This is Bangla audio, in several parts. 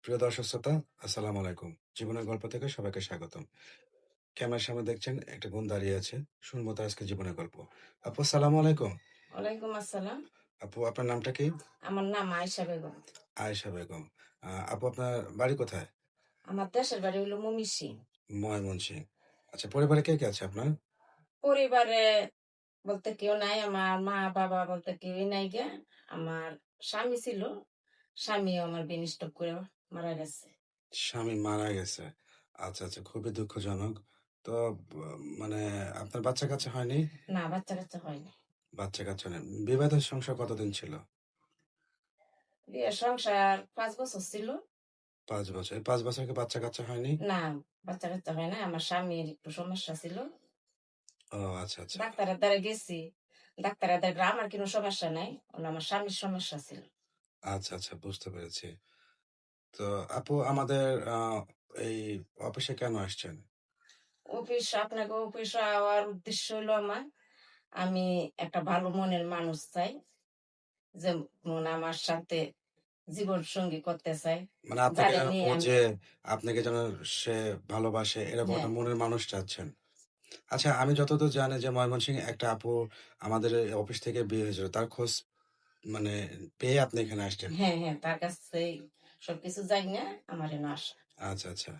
প্রিয় দর্শক শ্রোতা, আসসালামু আলাইকুম। জীবনের গল্প থেকে সবাইকে স্বাগতম। ক্যামেরার সামনে দেখছেন একটা বোন দাঁড়িয়ে আছে। শুনবো তার আজকে জীবনের গল্প। আপু আসসালামু আলাইকুম। ওয়ালাইকুম আসসালাম। আপু আপনার নামটা কি? আমার নাম আয়েশা বেগম। আয়েশা বেগম। আপু আপনার বাড়ি কোথায়? আমার দেশের বাড়ি হইল মমিসিং। ময়মনসিংহ। আচ্ছা, পরিবারে কে আছে আপনার? পরিবারে বলতে কেউ নাই। আমার মা-বাবা বলতে কেউই নাই গে। আমার স্বামী ছিল। স্বামীও আমার ব্রেন স্ট্রোক করে মারা গেছে। স্বামী মারা গেছে। আচ্ছা, আচ্ছা, খুবই দুঃখজনক। তো ব মানে আপনার বাচ্চা-কাচ্চা হয়নি? না, বাচ্চা-কাচ্চা হয়নি। বাচ্চা-কাচ্চা নেই। বিবাহিত সংসার কতদিন ছিল? বিয়ের সংসার ৫ বছর ছিল। ৫ বছর। এই ৫ বছর কি বাচ্চা-কাচ্চা হয়নি? না, বাচ্চা-কাচ্চা হয় নাই। আমার স্বামীর একটু সমস্যা ছিল। ও আচ্ছা, আচ্ছা। ডাক্তারের দ্বারা গেছি। ডাক্তারের দ্বারা আমার কোনো সমস্যা নাই। হলো আমার স্বামীর সমস্যা ছিল। আচ্ছা, আচ্ছা, বুঝতে পেরেছি। তো আপু আমাদের এই অফিসে কেন আসছেন? আপনাকে অফিস যাওয়ার উদ্দেশ্য হইলো আমার, আমি একটা ভালো মনের মানুষ চাই। যেমন আমার সাথে জীবন সঙ্গী করতে চাই। মানে আপনাকে যারে যেন নিয়ে আমি বোঝে, আপনাকে যেন সে ভালোবাসে এরকম হ্যাঁ, একটা মনের মানুষ চাচ্ছেন। আচ্ছা, আমি যতদূর জানি যে ময়মনসিংহে একটা আপু আমাদের এই অফিস থেকে বিয়ে হয়েছিল। তার খোঁজ মানে পেয়ে আপনি এখানে আসছেন। হ্যাঁ, তার কাছ থেকেই সবকিছু জাইনা আমার এনে আসা। আচ্ছা, আচ্ছা।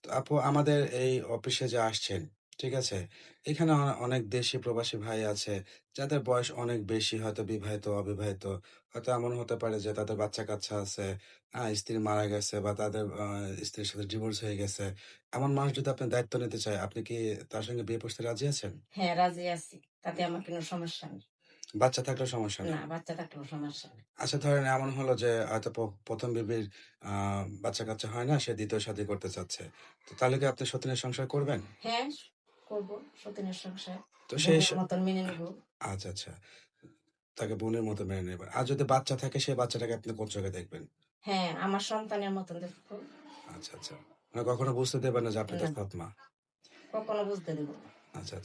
তো আপু আমাদের এই অফিসে যে আসছেন, ঠিক আছে? এখানে অনেক দেশি প্রবাসী ভাই আছে, যাদের বয়স অনেক বেশি হয়তো বিবাহিত, অবিবাহিত। হয়তো এমন হতে পারে যে তাদের বাচ্চা-কাচ্চা আছে, স্ত্রী মারা গেছে বা তাদের স্ত্রীর সাথে ডিভোর্স হয়ে গেছে। এমন মানুষ যদি আপনার দায়িত্ব নিতে চায়, আপনি কি তার সঙ্গে বিয়ে করতে রাজি আছেন? হ্যাঁ, রাজি আছি। তাতে আমার কোনো সমস্যা নেই। বাচ্চা থাকলেও সমস্যা না, নেই। বাচ্চা থাকলেও সমস্যা নেই। আচ্ছা, ধরেন এমন হলো যে হয়তো ১ম বিবির আ বাচ্চা-কাচ্চা হয় না, সে ২য় শাদী করতে চাচ্ছে। তো তাহলে কি আপনি সতীনের সংসার করবেন? হ্যাঁ, করব সতীনের সংসার। তো সেই বোনের মতন মেনে নিব। আচ্ছা, আচ্ছা। তাকে বোনের মতো মেনে নেবেন। আর যদি বাচ্চা থাকে সেই বাচ্চাটাকে আপনি কোন চোখে দেখবেন? হ্যাঁ, আমার সন্তানের মতন দেখব। আচ্ছা, আচ্ছা। মানে কখনো বুঝতে দেবেন না যে আপনি না, তার সৎ মা। কখনো বুঝতে দেব না। আচ্ছা, আচ্ছা।